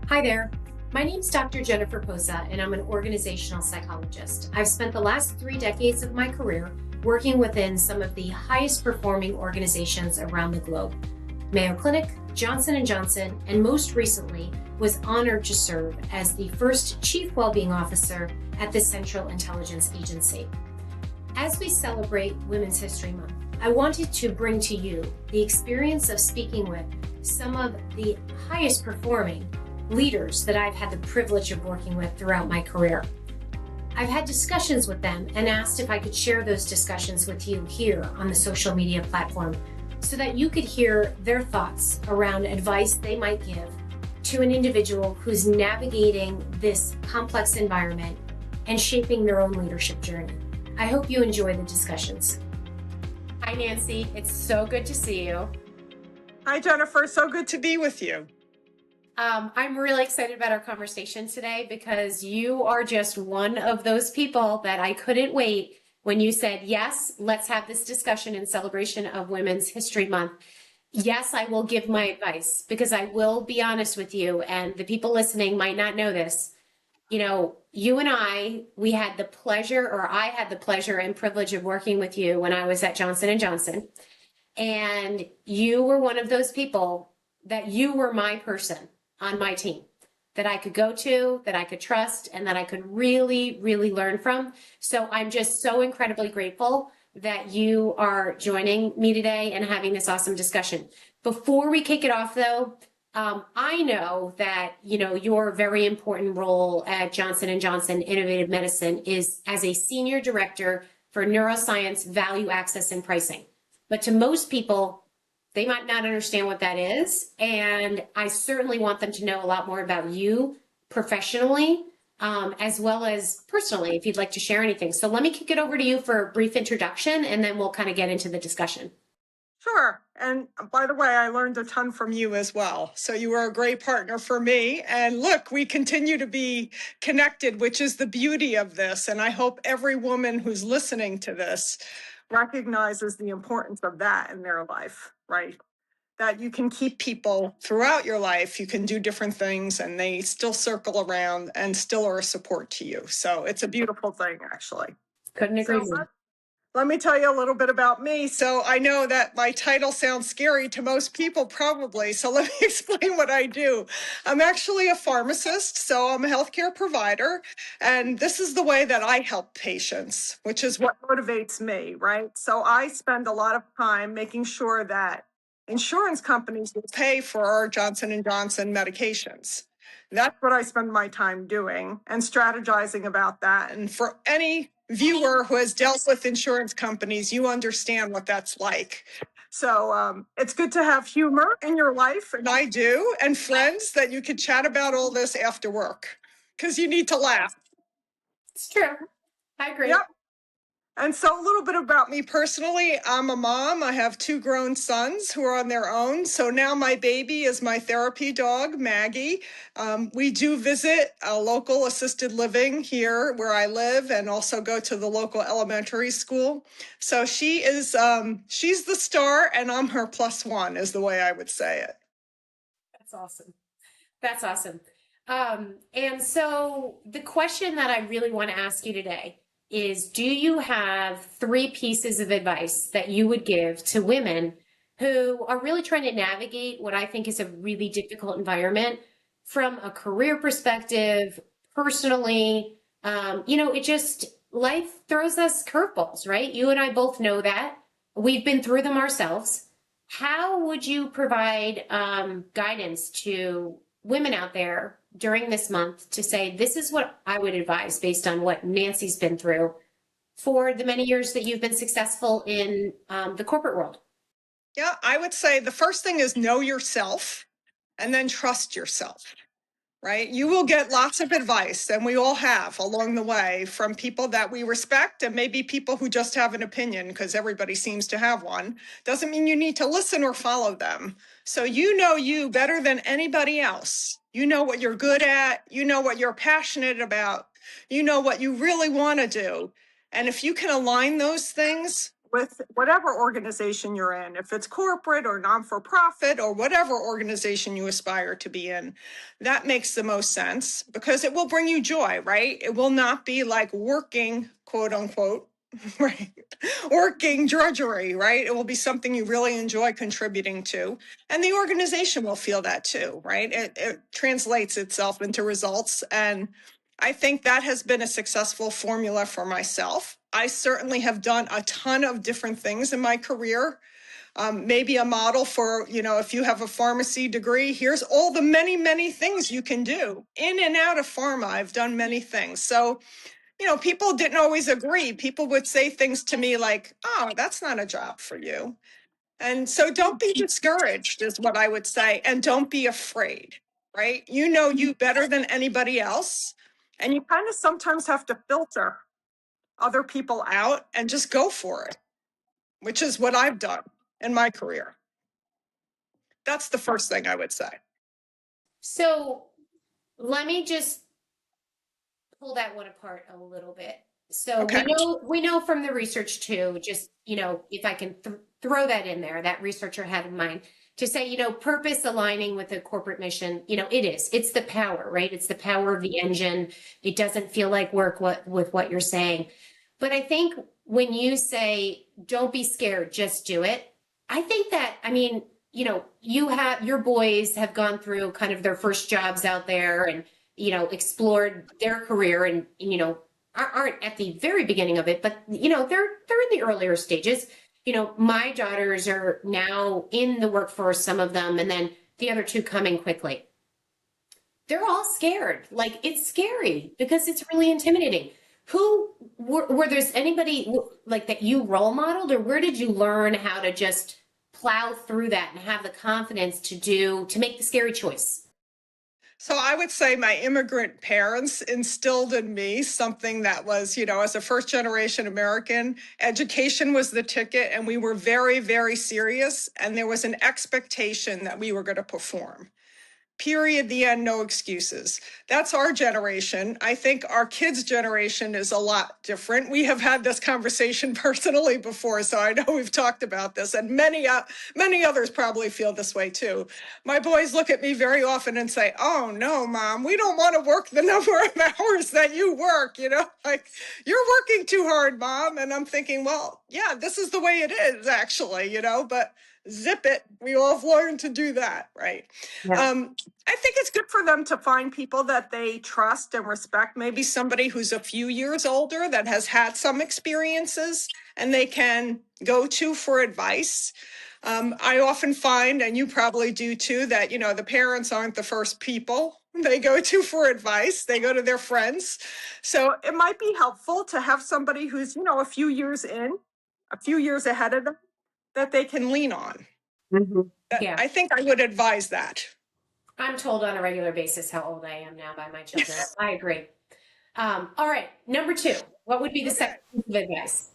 Hi there. My name's Dr. Jennifer Posa, and I'm an organizational psychologist. I've spent the last 3 decades of my career working within some of the highest performing organizations around the globe. Mayo Clinic, Johnson & Johnson, and most recently was honored to serve as the first Chief Wellbeing Officer at the Central Intelligence Agency. As we celebrate Women's History Month, I wanted to bring to you the experience of speaking with some of the highest performing leaders that I've had the privilege of working with throughout my career. I've had discussions with them and asked if I could share those discussions with you here on the social media platform so that you could hear their thoughts around advice they might give to an individual who's navigating this complex environment and shaping their own leadership journey. I hope you enjoy the discussions. Hi, Nancy. It's so good to see you. Hi, Jennifer. So good to be with you. I'm really excited about our conversation today because you are just one of those people that I couldn't wait when you said, yes, let's have this discussion in celebration of Women's History Month. Yes, I will give my advice because I will be honest with you, and the people listening might not know this. You know, you and I had the pleasure and privilege of working with you when I was at Johnson & Johnson. And you were one of those people that you were my person on my team that I could go to, that I could trust, and that I could really, really learn from. So I'm just so incredibly grateful that you are joining me today and having this awesome discussion. Before we kick it off, though, I know that, your very important role at Johnson & Johnson Innovative Medicine is as a senior director for Neuroscience Value, Access, and Pricing. But to most people, they might not understand what that is. And I certainly want them to know a lot more about you professionally, as well as personally, if you'd like to share anything. So let me kick it over to you for a brief introduction, and then we'll kind of get into the discussion. Sure. And by the way, I learned a ton from you as well. So you were a great partner for me. And look, we continue to be connected, which is the beauty of this. And I hope every woman who's listening to this recognizes the importance of that in their life, right? That you can keep people throughout your life. You can do different things and they still circle around and still are a support to you. So it's a beautiful thing, actually. Couldn't agree more. Let me tell you a little bit about me. So I know that my title sounds scary to most people probably. So let me explain what I do. I'm actually a pharmacist, so I'm a healthcare provider. And this is the way that I help patients, which is what motivates me, right? So I spend a lot of time making sure that insurance companies will pay for our Johnson & Johnson medications. That's what I spend my time doing and strategizing about that. And for any viewer who has dealt with insurance companies, you understand what that's like. So it's good to have humor in your life, and I do, and friends that you could chat about all this after work because you need to laugh. It's true. I agree. Yep. And so a little bit about me personally. I'm a mom. I have 2 grown sons who are on their own. So now my baby is my therapy dog, Maggie. We do visit a local assisted living here where I live and also go to the local elementary school. So she is, she's the star and I'm her +1 is the way I would say it. That's awesome. That's awesome. And so the question that I really want to ask you today is, do you have 3 pieces of advice that you would give to women who are really trying to navigate what I think is a really difficult environment from a career perspective, personally? Life throws us curveballs, right? You and I both know that. We've been through them ourselves. How would you provide guidance to women out there during this month to say, this is what I would advise based on what Nancy's been through for the many years that you've been successful in the corporate world? Yeah, I would say the first thing is know yourself and then trust yourself. Right? You will get lots of advice, and we all have along the way from people that we respect and maybe people who just have an opinion because everybody seems to have one. Doesn't mean you need to listen or follow them. So you know you better than anybody else. You know what you're good at. You know what you're passionate about. You know what you really want to do. And if you can align those things with whatever organization you're in, if it's corporate or non-for-profit or whatever organization you aspire to be in, that makes the most sense because it will bring you joy, right? It will not be like working, quote unquote, right? Working drudgery, right? It will be something you really enjoy contributing to. And the organization will feel that too, right? It translates itself into results. And I think that has been a successful formula for myself. I certainly have done a ton of different things in my career. Maybe a model for, if you have a pharmacy degree, here's all the many, many things you can do. In and out of pharma, I've done many things. So, people didn't always agree. People would say things to me like, oh, that's not a job for you. And so don't be discouraged, is what I would say. And don't be afraid, right? You know you better than anybody else. And you kind of sometimes have to filter other people out and just go for it, which is what I've done in my career. That's the first thing I would say. So let me just pull that one apart a little bit. So Okay. we know from the research too, just, if I can throw that in there, that researcher had in mind to say, purpose aligning with a corporate mission, it's the power, right? It's the power of the engine. It doesn't feel like work with what you're saying. But I think when you say, don't be scared, just do it. I think that, your boys have gone through kind of their first jobs out there and, explored their career and, aren't at the very beginning of it, but, they're in the earlier stages. My daughters are now in the workforce, some of them, and then the other two coming quickly. They're all scared. Like, it's scary because it's really intimidating. Who were there's anybody like that you role modeled, or where did you learn how to just plow through that and have the confidence to make the scary choice? So I would say my immigrant parents instilled in me something that was, as a first generation American, education was the ticket and we were very, very serious. And there was an expectation that we were going to perform. Period, the end, no excuses. That's our generation. I think our kids' generation is a lot different. We have had this conversation personally before, so I know we've talked about this, and many others probably feel this way too. My boys look at me very often and say, "Oh no, Mom, we don't want to work the number of hours that you work, like you're working too hard, Mom." And I'm thinking, well, yeah, this is the way it is actually, but zip it. We all have learned to do that, right? Yeah. I think it's good for them to find people that they trust and respect, maybe somebody who's a few years older that has had some experiences and they can go to for advice. I often find, and you probably do too, that, the parents aren't the first people they go to for advice. They go to their friends. So it might be helpful to have somebody who's, a few years in, a few years ahead of them that they can lean on. Mhm. Yeah. I think I would advise that. I'm told on a regular basis how old I am now by my children. I agree. All right. Number two, what would be the second piece of advice?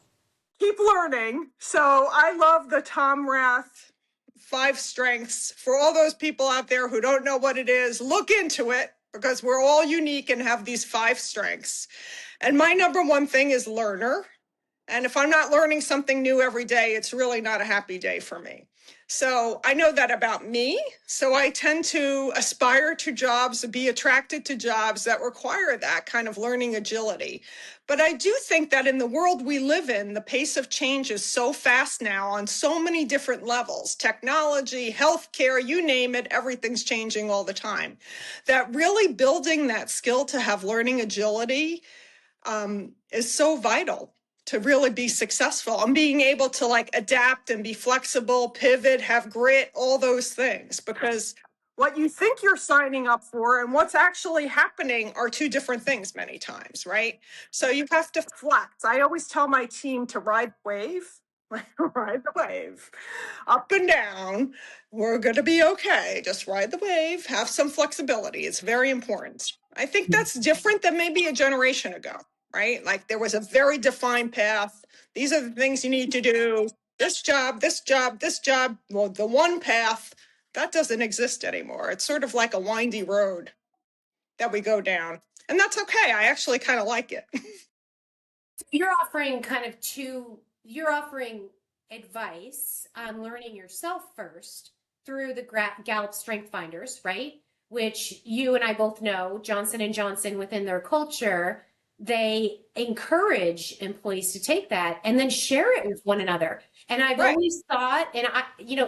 Keep learning. So I love the Tom Rath 5 strengths. For all those people out there who don't know what it is, look into it because we're all unique and have these 5 strengths. And my number one thing is learner. And if I'm not learning something new every day, it's really not a happy day for me. So I know that about me. So I tend to aspire to jobs, be attracted to jobs that require that kind of learning agility. But I do think that in the world we live in, the pace of change is so fast now on so many different levels, technology, healthcare, you name it, everything's changing all the time. That really building that skill to have learning agility is so vital to really be successful and being able to adapt and be flexible, pivot, have grit, all those things. Because what you think you're signing up for and what's actually happening are two different things many times, right? So you have to flex. I always tell my team to ride the wave, ride the wave, up and down. We're going to be okay. Just ride the wave, have some flexibility. It's very important. I think that's different than maybe a generation ago, right? Like there was a very defined path. These are the things you need to do. This job, this job, this job. Well, the one path, that doesn't exist anymore. It's sort of like a windy road that we go down. And that's okay. I actually kind of like it. You're offering kind of two you're offering advice on learning yourself first through the Gallup Strength Finders, right? Which you and I both know, Johnson and Johnson within their culture, they encourage employees to take that and then share it with one another. And I've Right. always thought, and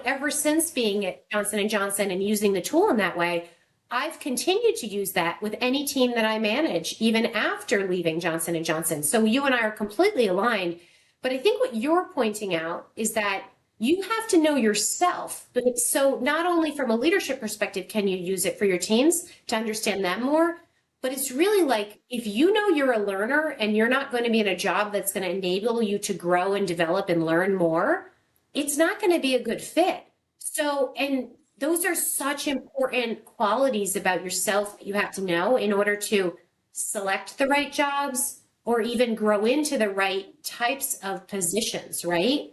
ever since being at Johnson and Johnson and using the tool in that way, I've continued to use that with any team that I manage, even after leaving Johnson and Johnson. So you and I are completely aligned. But I think what you're pointing out is that you have to know yourself. But so not only from a leadership perspective can you use it for your teams to understand them more, but it's really like if you know you're a learner and you're not going to be in a job that's going to enable you to grow and develop and learn more, it's not going to be a good fit. So, and those are such important qualities about yourself that you have to know in order to select the right jobs or even grow into the right types of positions, right?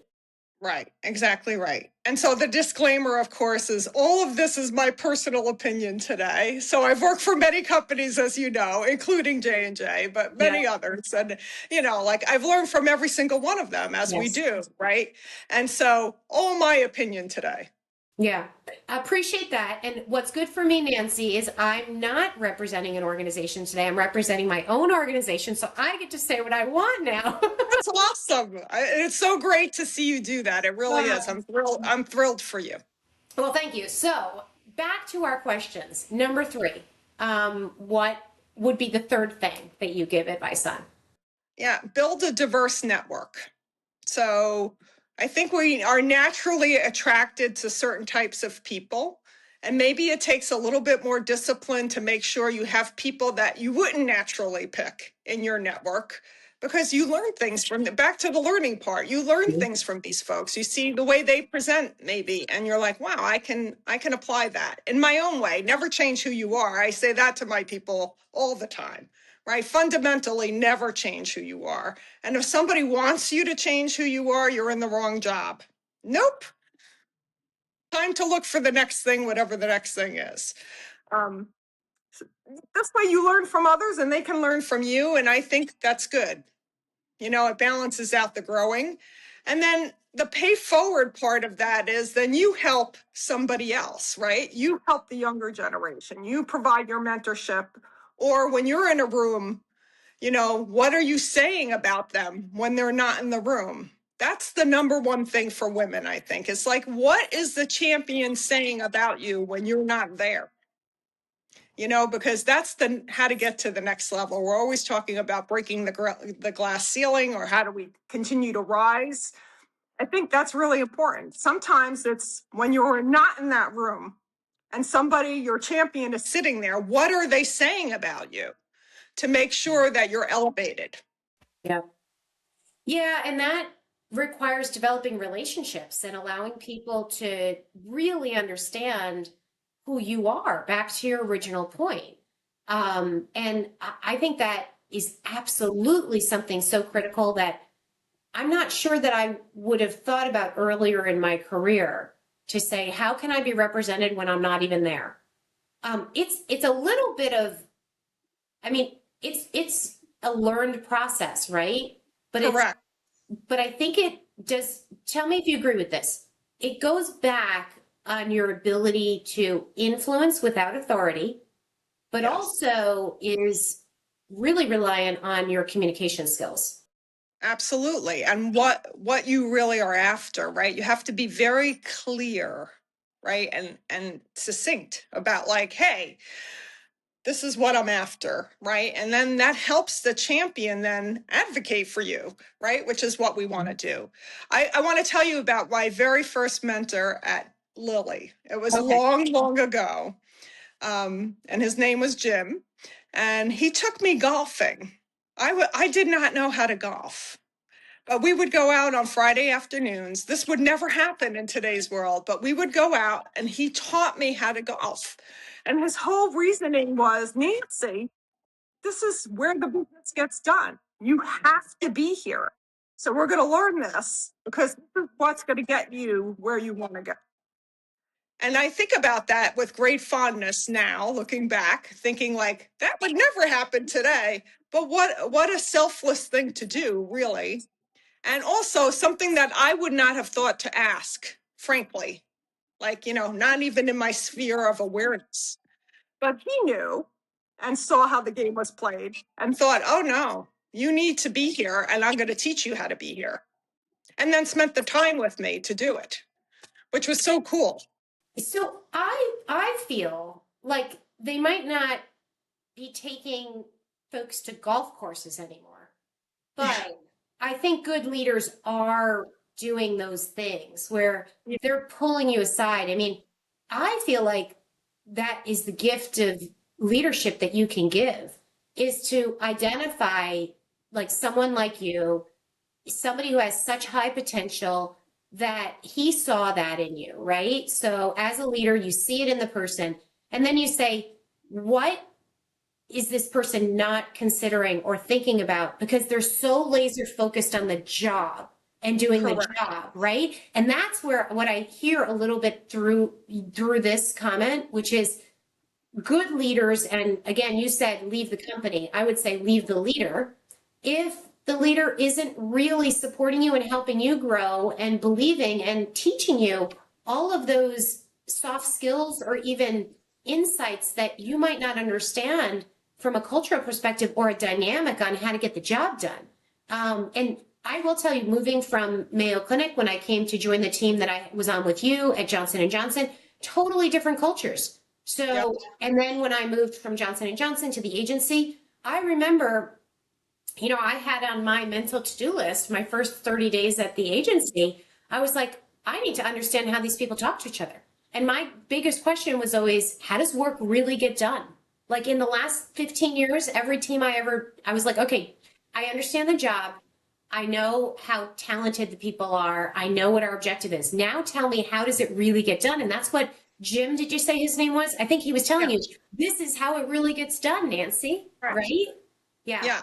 Right, exactly right. And so the disclaimer, of course, is all of this is my personal opinion today. So I've worked for many companies, as you know, including J&J, but Yeah. many others. And, like I've learned from every single one of them, as we Yes. do, right? And so all my opinion today. Yeah, I appreciate that. And what's good for me, Nancy, is I'm not representing an organization today. I'm representing my own organization. So I get to say what I want now. That's awesome. It's so great to see you do that. It really is. I'm thrilled. I'm thrilled for you. Well, thank you. So back to our questions. Number three, what would be the third thing that you give advice on? Yeah, build a diverse network. So I think we are naturally attracted to certain types of people. And maybe it takes a little bit more discipline to make sure you have people that you wouldn't naturally pick in your network because you learn things from back to the learning part. You learn things from these folks. You see the way they present maybe and you're like, "Wow, I can apply that in my own way. Never change who you are." I say that to my people all the time. Right? Fundamentally never change who you are. And if somebody wants you to change who you are, you're in the wrong job. Nope. Time to look for the next thing, whatever the next thing is. Um, this way you learn from others and they can learn from you. And I think that's good. It balances out the growing. And then the pay forward part of that is then you help somebody else, right? You help the younger generation. You provide your mentorship. Or when you're in a room, what are you saying about them when they're not in the room? That's the number one thing for women, I think. It's like, what is the champion saying about you when you're not there? Because that's how to get to the next level. We're always talking about breaking the glass ceiling or how do we continue to rise. I think that's really important. Sometimes it's when you're not in that room and your champion is sitting there, what are they saying about you to make sure that you're elevated? Yeah. Yeah, and that requires developing relationships and allowing people to really understand who you are, back to your original point. And I think that is absolutely something so critical that I'm not sure that I would have thought about earlier in my career to say, how can I be represented when I'm not even there? It's a little bit of, I mean, it's a learned process, right? But it's Correct. but I think it just, tell me if you agree with this. It goes back on your ability to influence without authority, but Yes. also is really reliant on your communication skills. Absolutely. And what you really are after, right? You have to be very clear, right? And succinct about like, hey, this is what I'm after, right? And then that helps the champion then advocate for you, right? Which is what we want to do. I want to tell you about my very first mentor at Lilly. It was Okay. long, long ago. And his name was Jim. And he took me golfing. I did not know how to golf. But we would go out on Friday afternoons. This would never happen in today's world, but we would go out and he taught me how to golf. And his whole reasoning was, Nancy, this is where the business gets done. You have to be here. So we're going to learn this because this is what's going to get you where you want to go. And I think about that with great fondness now, looking back, thinking like that would never happen today. But what a selfless thing to do, really. And also something that I would not have thought to ask, frankly, like, not even in my sphere of awareness. But he knew and saw how the game was played and thought, oh no, you need to be here and I'm going to teach you how to be here. And then spent the time with me to do it, which was so cool. So I feel like they might not be taking folks to golf courses anymore, but I think good leaders are doing those things where they're pulling you aside. I mean, I feel like that is the gift of leadership that you can give, is to identify like someone like you, somebody who has such high potential that he saw that in you, right? So as a leader, you see it in the person, and then you say, what is this person not considering or thinking about? Because they're so laser focused on the job and doing the Correct. job, right? And that's where what I hear a little bit through this comment, which is good leaders, and again, you said leave the company. I would say leave the leader. If the leader isn't really supporting you and helping you grow and believing and teaching you all of those soft skills or even insights that you might not understand from a cultural perspective or a dynamic on how to get the job done. And I will tell you, moving from Mayo Clinic, when I came to join the team that I was on with you at Johnson & Johnson, totally different cultures. So, Yep. and then when I moved from Johnson & Johnson to the agency, I remember, I had on my mental to-do list, my first 30 days at the agency, I was like, I need to understand how these people talk to each other. And my biggest question was always, how does work really get done? Like in the last 15 years, every team I was like, okay, I understand the job. I know how talented the people are. I know what our objective is. Now tell me, how does it really get done? And that's what Jim, did you say his name was? I think he was telling you, this is how it really gets done, Nancy, right? Yeah. Yeah,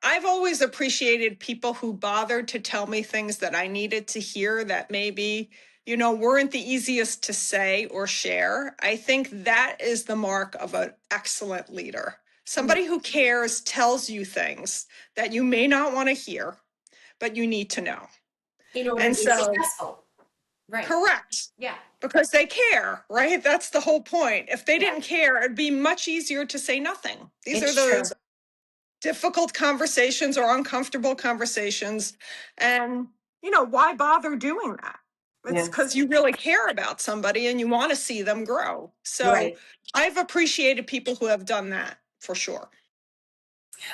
I've always appreciated people who bothered to tell me things that I needed to hear that maybe, weren't the easiest to say or share. I think that is the mark of an excellent leader. Somebody who cares tells you things that you may not want to hear, but you need to know. In order And to be so, successful. Right. correct. Yeah. Because they care, right? That's the whole point. If they Yeah. didn't care, it'd be much easier to say nothing. These It's are those true. difficult conversations or uncomfortable conversations. And, why bother doing that? It's Yeah. because you really care about somebody and you want to see them grow. So Right. I've appreciated people who have done that for sure.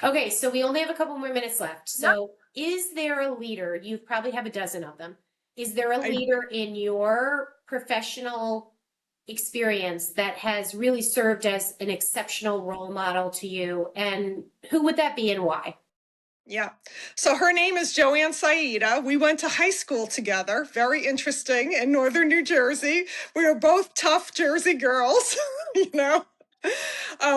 Okay, so we only have a couple more minutes left. Yep. So is there a leader, you probably have a dozen of them, is there a I, leader in your professional experience that has really served as an exceptional role model to you? And who would that be and why? yeah. So her name is Joanne Saida. We went to high school together. Very interesting, in northern New Jersey. We were both tough Jersey girls, you know.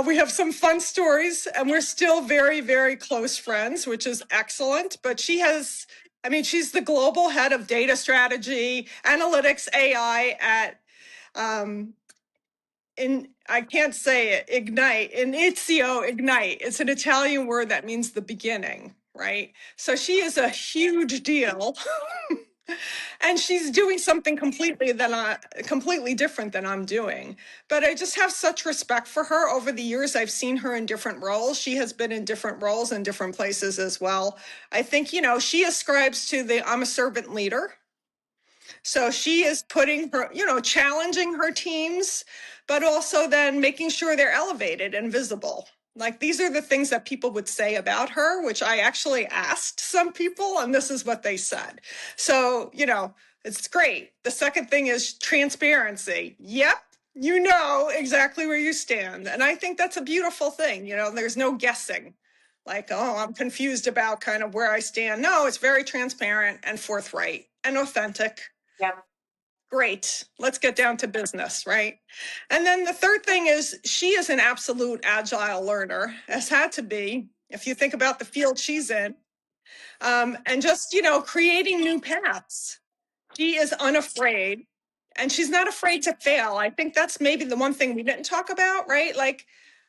We have some fun stories, and we're still very, very close friends, which is excellent. But she's the global head of data strategy, analytics, AI at, I can't say it, Ignite, Inizio Ignite. It's an Italian word that means the beginning, right? So she is a huge deal. And she's doing something completely different than I'm doing. But I just have such respect for her. Over the years, I've seen her in different roles. She has been in different roles in different places as well. I think, she ascribes to the I'm a servant leader. So she is putting her, challenging her teams, but also then making sure they're elevated and visible. Like these are the things that people would say about her, which I actually asked some people, and this is what they said. So, it's great. The second thing is transparency. Yep, you know exactly where you stand. And I think that's a beautiful thing. There's no guessing. Like, oh, I'm confused about kind of where I stand. No, it's very transparent and forthright and authentic. Yeah. Great. Let's get down to business, right? And then the third thing is she is an absolute agile learner, has had to be, if you think about the field she's in, and just, creating new paths. She is unafraid and she's not afraid to fail. I think that's maybe the one thing we didn't talk about, right? Like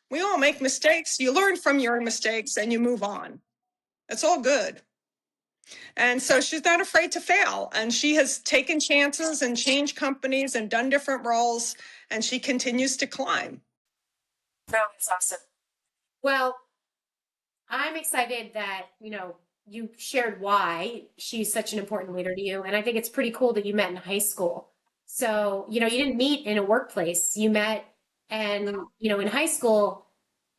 we all make mistakes. You learn from your mistakes and you move on. It's all good. And so she's not afraid to fail. And she has taken chances and changed companies and done different roles. And she continues to climb. That's awesome. Well, I'm excited that, you shared why she's such an important leader to you. And I think it's pretty cool that you met in high school. So, you didn't meet in a workplace. You met and, in high school,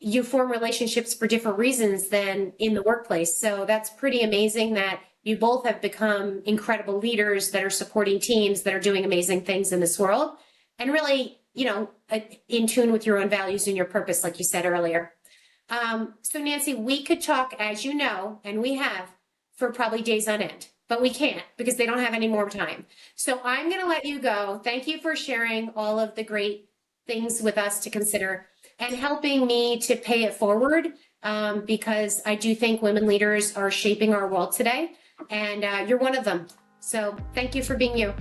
you form relationships for different reasons than in the workplace. So that's pretty amazing that you both have become incredible leaders that are supporting teams that are doing amazing things in this world and really, in tune with your own values and your purpose, like you said earlier. So Nancy, we could talk, as you know, and we have for probably days on end, but we can't because they don't have any more time. So I'm going to let you go. Thank you for sharing all of the great things with us to consider and helping me to pay it forward, because I do think women leaders are shaping our world today, and you're one of them. So thank you for being you.